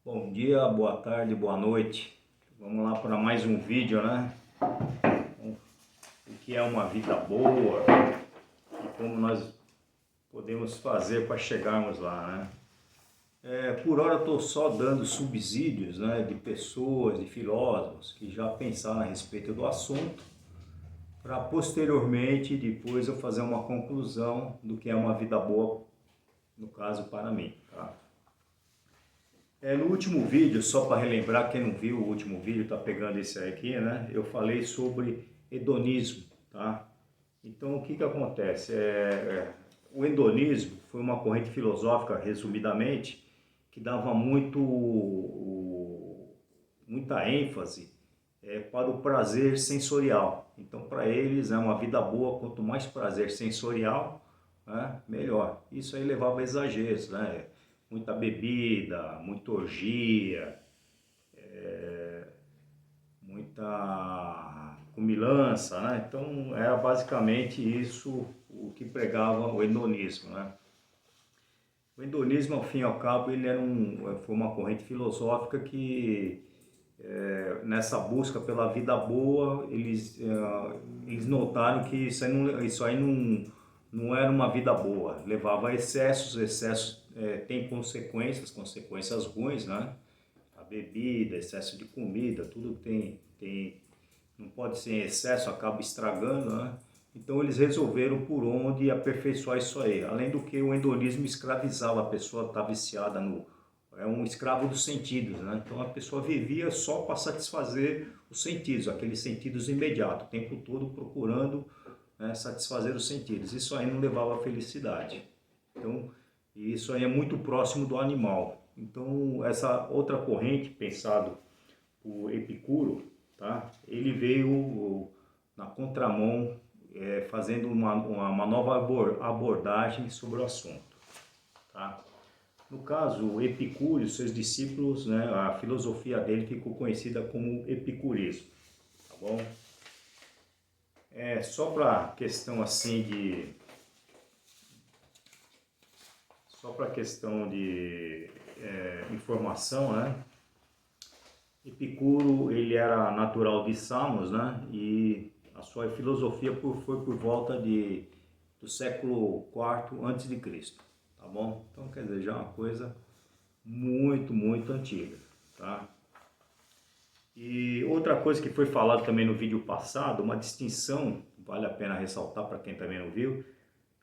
Bom dia, boa tarde, boa noite. Vamos lá para mais um vídeo, né? O que é uma vida boa e como nós podemos fazer para chegarmos lá, né? Por hora eu estou só dando subsídios, né, de pessoas, de filósofos que já pensaram a respeito do assunto, para posteriormente, depois eu fazer uma conclusão do que é uma vida boa, no caso para mim, tá? No último vídeo, só para relembrar, quem não viu o último vídeo, tá pegando esse aqui, né? Eu falei sobre hedonismo, tá? Então, o que que acontece? O hedonismo foi uma corrente filosófica, resumidamente, que dava muita ênfase para o prazer sensorial. Então, para eles, é uma vida boa, quanto mais prazer sensorial, né, melhor. Isso aí levava a exageros, né? Muita bebida, muita orgia, muita comilança, né? Então era basicamente isso o que pregava o hedonismo, né? O hedonismo, ao fim e ao cabo, foi uma corrente filosófica que nessa busca pela vida boa, eles notaram que isso aí não era uma vida boa, levava a excessos, excessos tem consequências ruins, né? A bebida, excesso de comida, tudo não pode ser em excesso, acaba estragando, né? Então eles resolveram por onde aperfeiçoar isso aí. Além do que o hedonismo escravizava a pessoa, está viciada é um escravo dos sentidos, né? Então a pessoa vivia só para satisfazer os sentidos, aqueles sentidos imediatos, o tempo todo procurando, né, satisfazer os sentidos. Isso aí não levava à felicidade. Então, isso aí é muito próximo do animal. Então, essa outra corrente, pensado por Epicuro, tá? Ele veio na contramão, fazendo uma nova abordagem sobre o assunto. Tá? No caso, Epicuro e seus discípulos, né, a filosofia dele ficou conhecida como epicurismo. Tá bom? Só para questão assim de só para questão de informação, né? Epicuro, ele era natural de Samos, né? E a sua filosofia foi por volta do século IV antes de Cristo, tá bom? Então, quer dizer, já é uma coisa muito, muito antiga, tá? E outra coisa que foi falado também no vídeo passado, uma distinção, vale a pena ressaltar para quem também não viu,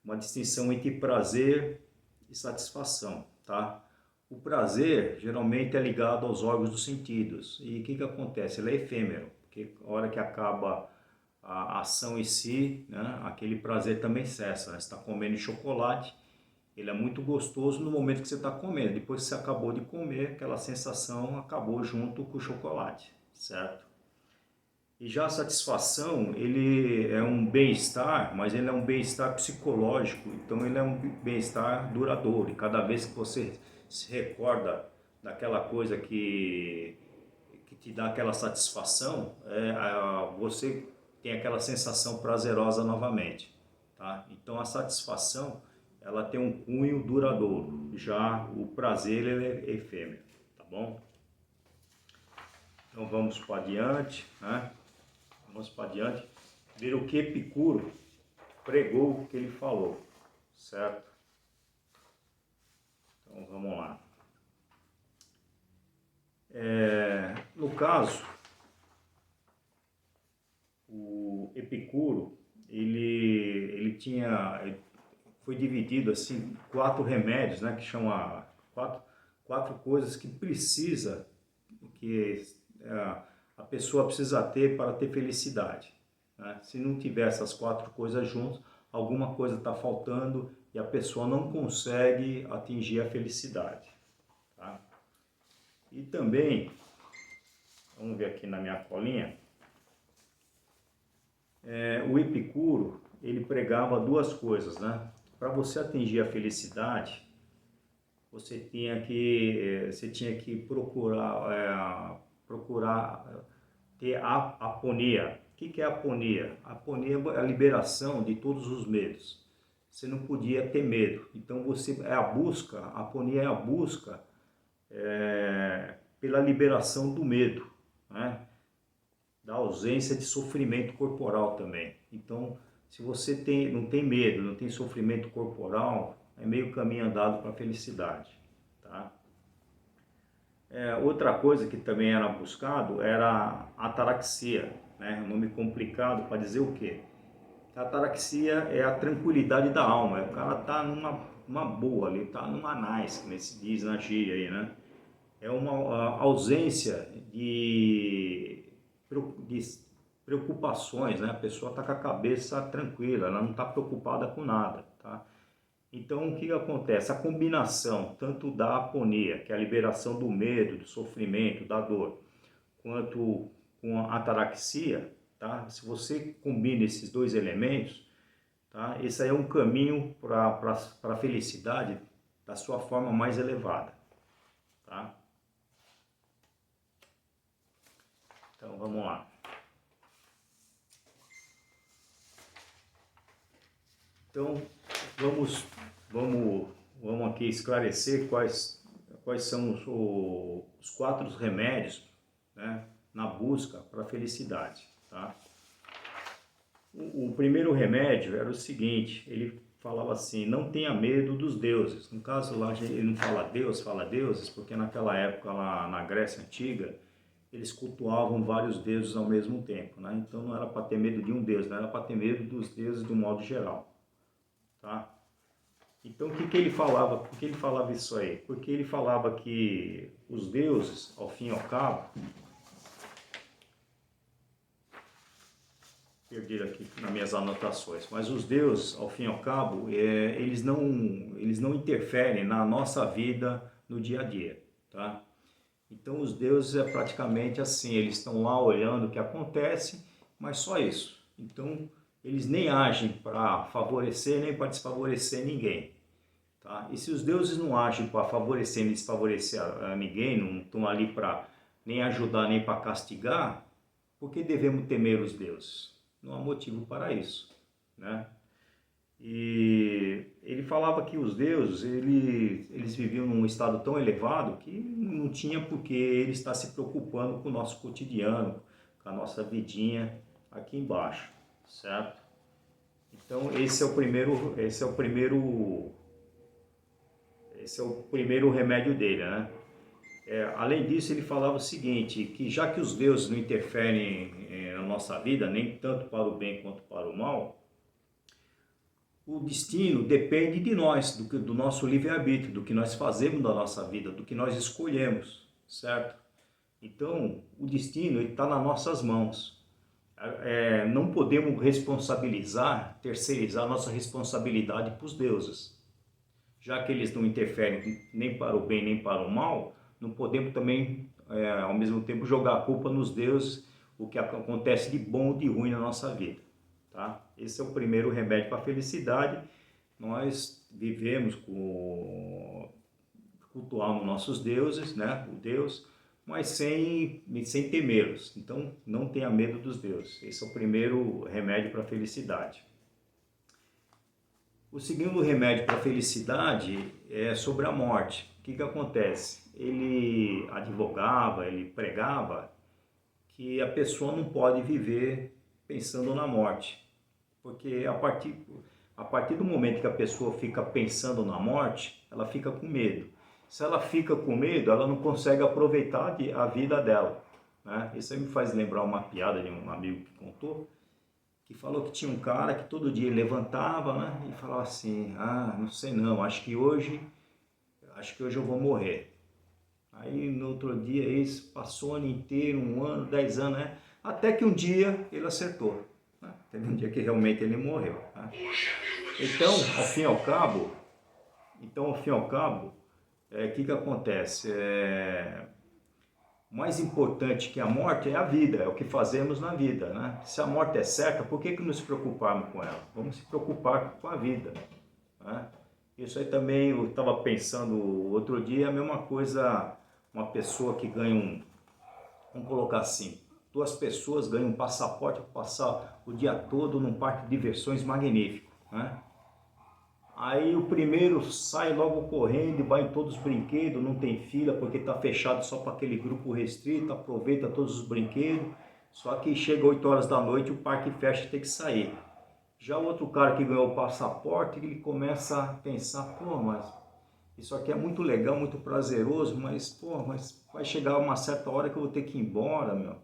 uma distinção entre prazer e satisfação, tá? O prazer geralmente é ligado aos órgãos dos sentidos. E o que que acontece? Ele é efêmero, porque a hora que acaba a ação em si, né, aquele prazer também cessa, né? Você está comendo chocolate, ele é muito gostoso no momento que você está comendo. Depois que você acabou de comer, aquela sensação acabou junto com o chocolate, certo? E já a satisfação, ele é um bem-estar, mas ele é um bem-estar psicológico, então ele é um bem-estar duradouro. E cada vez que você se recorda daquela coisa que te dá aquela satisfação, você tem aquela sensação prazerosa novamente. Tá? Então a satisfação, ela tem um cunho duradouro, já o prazer ele é efêmero, tá bom? Então vamos para adiante, né? Vamos para adiante, ver o que Epicuro pregou, o que ele falou, certo? Então vamos lá. No caso, o Epicuro, ele foi dividido assim, quatro remédios, né, que chama quatro coisas que que a pessoa precisa ter para ter felicidade. Né? Se não tiver essas quatro coisas juntas, alguma coisa está faltando e a pessoa não consegue atingir a felicidade. Tá? E também, vamos ver aqui na minha colinha, o Epicuro, ele pregava duas coisas, né? Para você atingir a felicidade, você tinha que procurar ter a aponia. O que é a aponia? A aponia é a liberação de todos os medos. Você não podia ter medo. Então a aponia é a busca pela liberação do medo, né? Da ausência de sofrimento corporal também. Então, se você não tem medo, não tem sofrimento corporal, é meio caminho andado para a felicidade, tá? Outra coisa que também era buscado era a ataraxia, né? Um nome complicado para dizer o quê? A ataraxia é a tranquilidade da alma, o cara tá numa boa ali, tá numa nice, como se diz na gíria aí, né? É uma ausência de preocupações, né? A pessoa está com a cabeça tranquila, ela não está preocupada com nada, tá? Então, o que acontece? A combinação tanto da aponia, que é a liberação do medo, do sofrimento, da dor, quanto com a ataraxia, tá? Se você combina esses dois elementos, tá? Esse aí é um caminho para a felicidade da sua forma mais elevada, tá? Então, vamos lá. Então, vamos aqui esclarecer quais são os 4 remédios, né, na busca para a felicidade, tá? O primeiro remédio era o seguinte, ele falava assim, não tenha medo dos deuses. No caso lá ele não fala Deus, fala deuses, porque naquela época lá na Grécia Antiga, eles cultuavam vários deuses ao mesmo tempo, né? Então não era para ter medo de um deus, não era para ter medo dos deuses do modo geral, tá? Então o que ele falava? Por que ele falava isso aí? Porque ele falava que os deuses, ao fim e ao cabo, perdi aqui nas minhas anotações, mas os deuses, ao fim e ao cabo, eles não interferem na nossa vida no dia a dia, tá? Então os deuses é praticamente assim, eles estão lá olhando o que acontece, mas só isso. Então eles nem agem para favorecer nem para desfavorecer ninguém, tá? E se os deuses não agem para favorecer nem desfavorecer a ninguém, não estão ali para nem ajudar nem para castigar, por que devemos temer os deuses? Não há motivo para isso, né? E ele falava que os deuses, eles viviam num estado tão elevado que não tinha por que ele estar se preocupando com o nosso cotidiano, com a nossa vidinha aqui embaixo, certo? Então esse é o primeiro remédio dele, né? Além disso, ele falava o seguinte, que já que os deuses não interferem na nossa vida, nem tanto para o bem quanto para o mal, o destino depende de nós, do nosso livre-arbítrio, do que nós fazemos da nossa vida, do que nós escolhemos, certo? Então, o destino está nas nossas mãos. Não podemos terceirizar nossa responsabilidade para os deuses. Já que eles não interferem nem para o bem nem para o mal, não podemos também, ao mesmo tempo, jogar a culpa nos deuses, o que acontece de bom ou de ruim na nossa vida. Tá? Esse é o primeiro remédio para a felicidade. Nós vivemos cultuando nossos deuses, né? O Deus, mas sem temê-los. Então, não tenha medo dos deuses. Esse é o primeiro remédio para a felicidade. O segundo remédio para a felicidade é sobre a morte. O que acontece? Ele advogava, ele pregava que a pessoa não pode viver pensando na morte. Porque a partir do momento que a pessoa fica pensando na morte, ela fica com medo. Se ela fica com medo, ela não consegue aproveitar a vida dela, né? Isso aí me faz lembrar uma piada de um amigo que contou, que falou que tinha um cara que todo dia levantava, né, e falava assim, não sei não, acho que hoje eu vou morrer. Aí no outro dia, isso passou o ano inteiro, 1 ano, 10 anos, né? Até que um dia ele acertou, né? Teve um dia que realmente ele morreu, né? Então, ao fim e ao cabo, o que acontece? Mais importante que a morte é a vida, é o que fazemos na vida, né? Se a morte é certa, por que nos preocuparmos com ela? Vamos se preocupar com a vida, né? Isso aí também eu estava pensando outro dia, a mesma coisa, uma pessoa que ganha vamos colocar assim, 2 pessoas ganham um passaporte para passar o dia todo num parque de diversões magnífico, né? Aí o primeiro sai logo correndo e vai em todos os brinquedos, não tem fila porque está fechado só para aquele grupo restrito, aproveita todos os brinquedos. Só que chega 8 horas da noite, o parque fecha e tem que sair. Já o outro cara que ganhou o passaporte, ele começa a pensar, pô, mas isso aqui é muito legal, muito prazeroso, mas, pô, mas vai chegar uma certa hora que eu vou ter que ir embora, meu.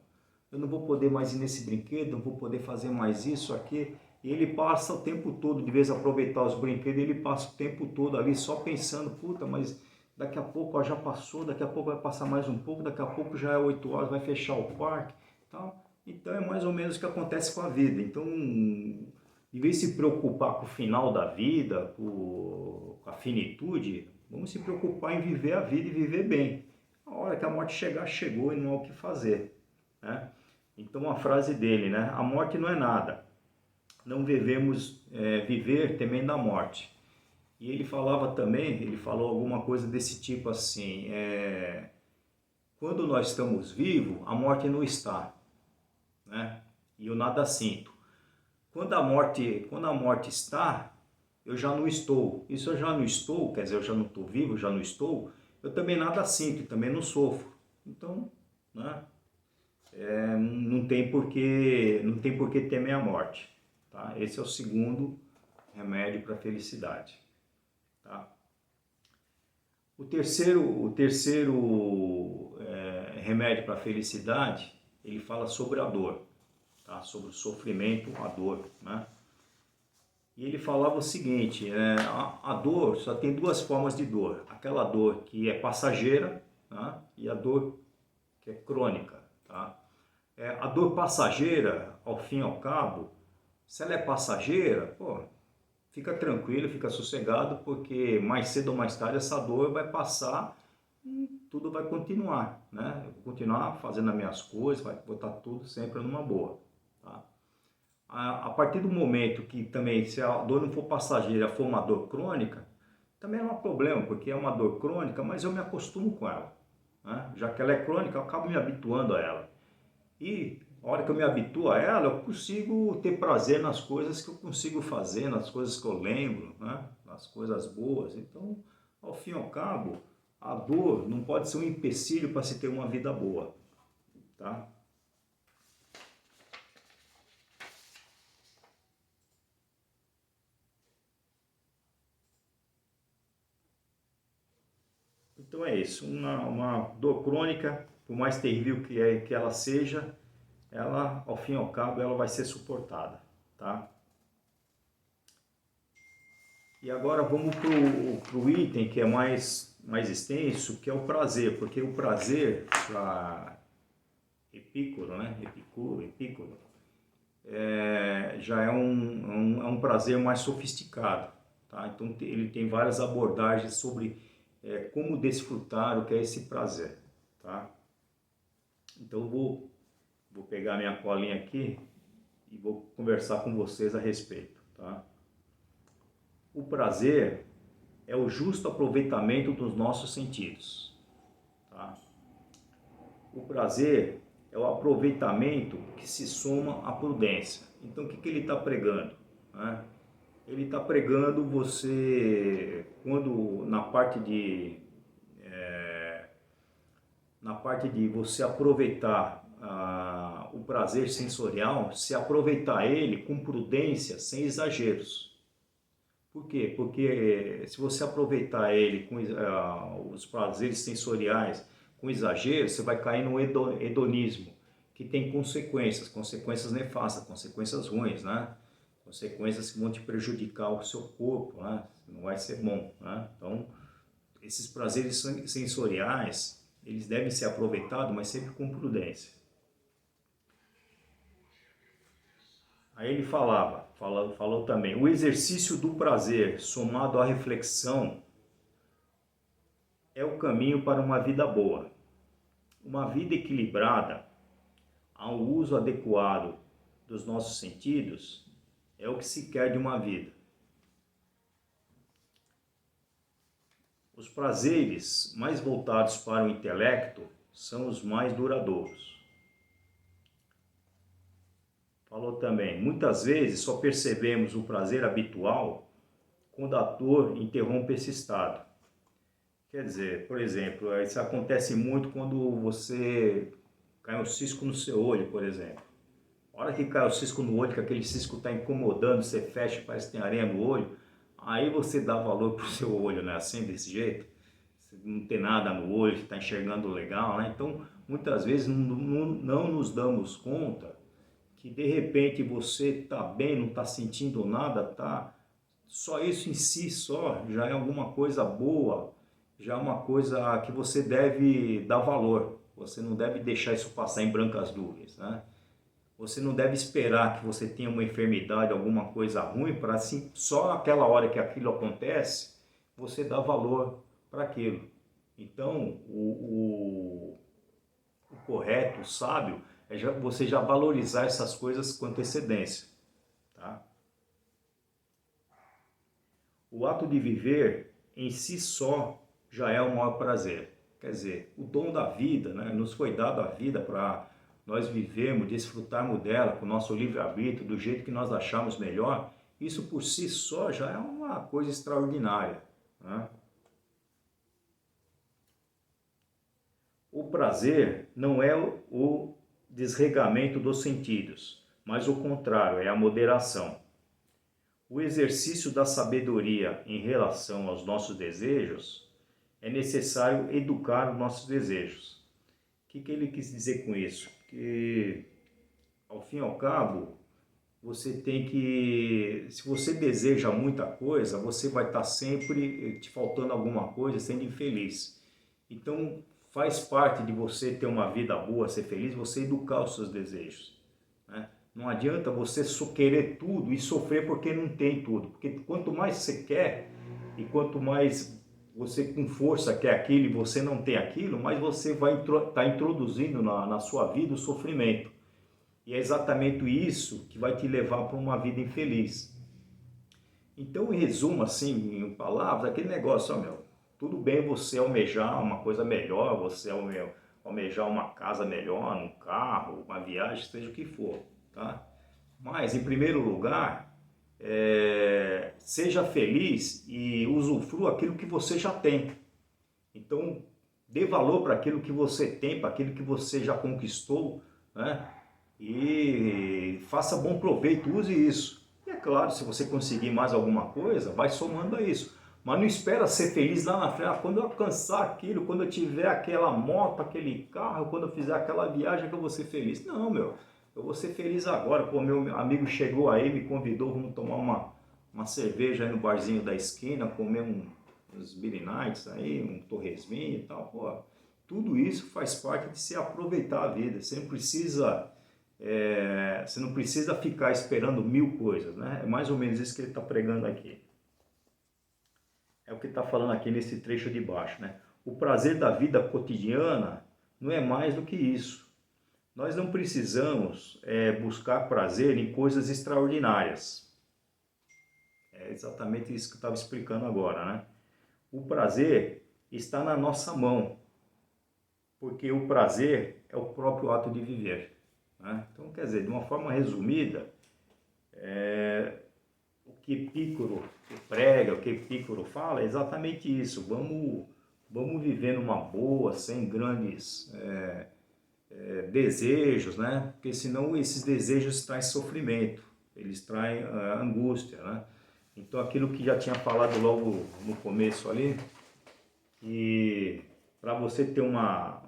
Eu não vou poder mais ir nesse brinquedo, não vou poder fazer mais isso aqui. E ele passa o tempo todo, de vez em aproveitar os brinquedos, ele passa o tempo todo ali só pensando, puta, mas daqui a pouco ó, já passou, daqui a pouco vai passar mais um pouco, daqui a pouco já é 8 horas, vai fechar o parque, tal. Então é mais ou menos o que acontece com a vida. Então, em vez de se preocupar com o final da vida, com a finitude, vamos se preocupar em viver a vida e viver bem. A hora que a morte chegar, chegou e não há o que fazer, né? Então a frase dele, né? A morte não é nada, não devemos viver temendo a morte. E ele falava também, ele falou alguma coisa desse tipo assim, quando nós estamos vivos, a morte não está, né? E eu nada sinto. Quando a morte está, eu já não estou. E se eu já não estou, quer dizer, eu já não estou vivo, eu já não estou, eu também nada sinto, também não sofro. Então, né? Não tem por que temer a morte. Tá? Esse é o segundo remédio para a felicidade. Tá? O terceiro remédio para a felicidade, ele fala sobre a dor, tá? Sobre o sofrimento, a dor. Né? E ele falava o seguinte, a dor só tem duas formas de dor. Aquela dor que é passageira, tá? E a dor que é crônica. Tá? A dor passageira, ao fim e ao cabo, se ela é passageira, pô, fica tranquilo, fica sossegado, porque mais cedo ou mais tarde essa dor vai passar e tudo vai continuar, né? Eu vou continuar fazendo as minhas coisas, vai botar tudo sempre numa boa, tá? A partir do momento que também, se a dor não for passageira, for uma dor crônica, também não há problema, porque é uma dor crônica, mas eu me acostumo com ela, né? Já que ela é crônica, eu acabo me habituando a ela. E a hora que eu me habituo a ela, eu consigo ter prazer nas coisas que eu consigo fazer, nas coisas que eu lembro, né? Nas coisas boas. Então, ao fim e ao cabo, a dor não pode ser um empecilho para se ter uma vida boa, tá? Então é isso, uma dor crônica, por mais terrível que ela seja, ela, ao fim e ao cabo, ela vai ser suportada, tá? E agora vamos para o item que é mais extenso, que é o prazer, porque o prazer, para Epicuro, né? Epicuro, já é um prazer mais sofisticado, tá? Então ele tem várias abordagens sobre como desfrutar o que é esse prazer, tá? Então eu vou pegar minha colinha aqui e vou conversar com vocês a respeito, tá? O prazer é o justo aproveitamento dos nossos sentidos, tá? O prazer é o aproveitamento que se soma à prudência. Então, o que ele está pregando? Né? Ele está pregando você, quando na parte de você aproveitar o prazer sensorial, se aproveitar ele com prudência, sem exageros. Por quê? Porque se você aproveitar ele com os prazeres sensoriais com exagero, você vai cair no hedonismo, que tem consequências nefastas, consequências ruins, né? Consequências que vão te prejudicar o seu corpo, né? Não vai ser bom, né? Então, esses prazeres sensoriais, eles devem ser aproveitados, mas sempre com prudência. Aí ele falou também, o exercício do prazer somado à reflexão é o caminho para uma vida boa. Uma vida equilibrada, ao uso adequado dos nossos sentidos, é o que se quer de uma vida. Os prazeres mais voltados para o intelecto são os mais duradouros. Falou também, muitas vezes só percebemos o prazer habitual quando a dor interrompe esse estado. Quer dizer, por exemplo, isso acontece muito quando você cai um cisco no seu olho, por exemplo. A hora que cai o cisco no olho, que aquele cisco está incomodando, você fecha, parece que tem areia no olho, aí você dá valor pro seu olho, né? Assim, desse jeito. Você não tem nada no olho, você está enxergando legal, né? Então, muitas vezes não nos damos conta que de repente você está bem, não está sentindo nada, tá? Só isso em si só já é alguma coisa boa, já é uma coisa que você deve dar valor. Você não deve deixar isso passar em brancas nuvens, né? Você não deve esperar que você tenha uma enfermidade, alguma coisa ruim, para assim, só aquela hora que aquilo acontece, você dá valor para aquilo. Então, o correto, o sábio, é você já valorizar essas coisas com antecedência. Tá? O ato de viver em si só já é o maior prazer. Quer dizer, o dom da vida, né? Nos foi dado a vida para nós vivermos, desfrutarmos dela com o nosso livre-arbítrio, do jeito que nós achamos melhor. Isso por si só já é uma coisa extraordinária. Né? O prazer não é o desregamento dos sentidos, mas o contrário, é a moderação. O exercício da sabedoria em relação aos nossos desejos é necessário educar os nossos desejos. O que ele quis dizer com isso? Que, ao fim e ao cabo, você tem que... Se você deseja muita coisa, você vai estar sempre te faltando alguma coisa, sendo infeliz. Então, faz parte de você ter uma vida boa, ser feliz, você educar os seus desejos. Né? Não adianta você só querer tudo e sofrer porque não tem tudo. Porque quanto mais você quer e quanto mais você com força quer aquilo e você não tem aquilo, mais você vai estar introduzindo na sua vida o sofrimento. E é exatamente isso que vai te levar para uma vida infeliz. Então, em resumo, assim, em palavras, aquele negócio, ó, meu, tudo bem você almejar uma coisa melhor, você almejar uma casa melhor, um carro, uma viagem, seja o que for, tá? Mas, em primeiro lugar, seja feliz e usufrua aquilo que você já tem. Então, dê valor para aquilo que você tem, para aquilo que você já conquistou, né? E faça bom proveito, use isso. E é claro, se você conseguir mais alguma coisa, vai somando a isso. Mas não espera ser feliz lá na frente. Ah, quando eu alcançar aquilo, quando eu tiver aquela moto, aquele carro, quando eu fizer aquela viagem, que eu vou ser feliz. Não, meu, eu vou ser feliz agora. Pô, meu amigo chegou aí, me convidou, vamos tomar uma cerveja aí no barzinho da esquina, comer uns Beer Nights aí, um torresminho e tal. Pô, tudo isso faz parte de se aproveitar a vida. Você não precisa ficar esperando mil coisas, né? É mais ou menos isso que ele está pregando aqui. É o que está falando aqui nesse trecho de baixo, né? O prazer da vida cotidiana não é mais do que isso. Nós não precisamos buscar prazer em coisas extraordinárias. É exatamente isso que eu estava explicando agora, né? O prazer está na nossa mão, porque o prazer é o próprio ato de viver. Né? Então, quer dizer, de uma forma resumida, o que Epicuro prega, o que Epicuro fala é exatamente isso. Vamos viver numa boa, sem grandes desejos, né? Porque senão esses desejos trazem sofrimento, eles trazem angústia, né? Então aquilo que já tinha falado logo no começo ali, que para você ter uma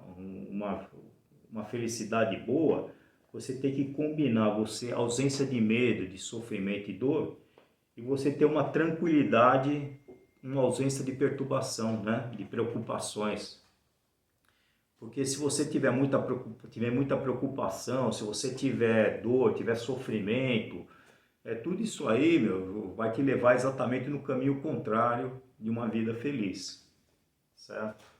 felicidade boa, você tem que combinar a ausência de medo, de sofrimento e dor, e você ter uma tranquilidade, uma ausência de perturbação, né? De preocupações. Porque se você tiver muita preocupação, se você tiver dor, tiver sofrimento, tudo isso aí, meu, vai te levar exatamente no caminho contrário de uma vida feliz, certo?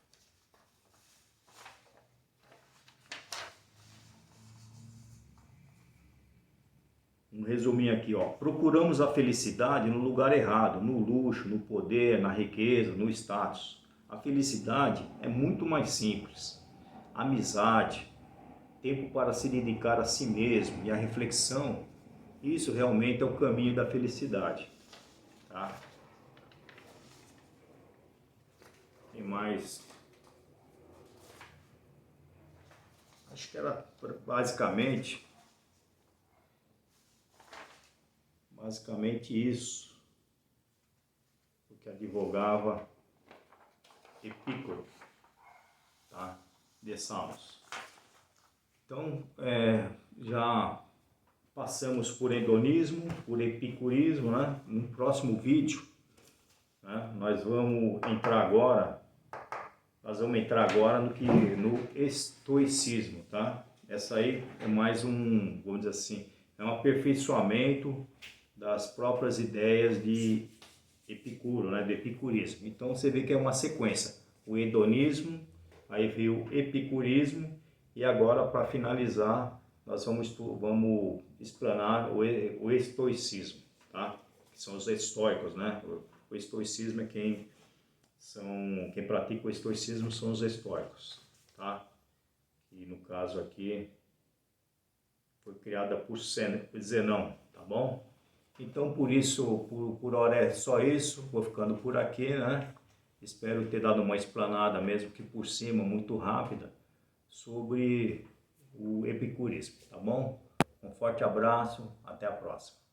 Um resuminho aqui, ó. Procuramos a felicidade no lugar errado, no luxo, no poder, na riqueza, no status. A felicidade é muito mais simples. Amizade, tempo para se dedicar a si mesmo e a reflexão, isso realmente é o caminho da felicidade, tá? Tem mais. Acho que era basicamente isso o que advogava Epicuro, tá? De Samos. Então, já passamos por hedonismo, por epicurismo, né? No próximo vídeo, né, nós vamos entrar agora no estoicismo, tá? Essa aí é mais um, vamos dizer assim, é um aperfeiçoamento das próprias ideias de Epicuro, né, do epicurismo. Então você vê que é uma sequência, o hedonismo, aí veio o epicurismo e agora para finalizar nós vamos explanar o estoicismo, tá? Que são os estoicos, né? O estoicismo é quem pratica o estoicismo são os estoicos, tá? E no caso aqui foi criada por Zenão, tá bom? Então por isso, por hora é só isso, vou ficando por aqui, né? Espero ter dado uma explanada, mesmo que por cima, muito rápida, sobre o epicurismo, tá bom? Um forte abraço, até a próxima.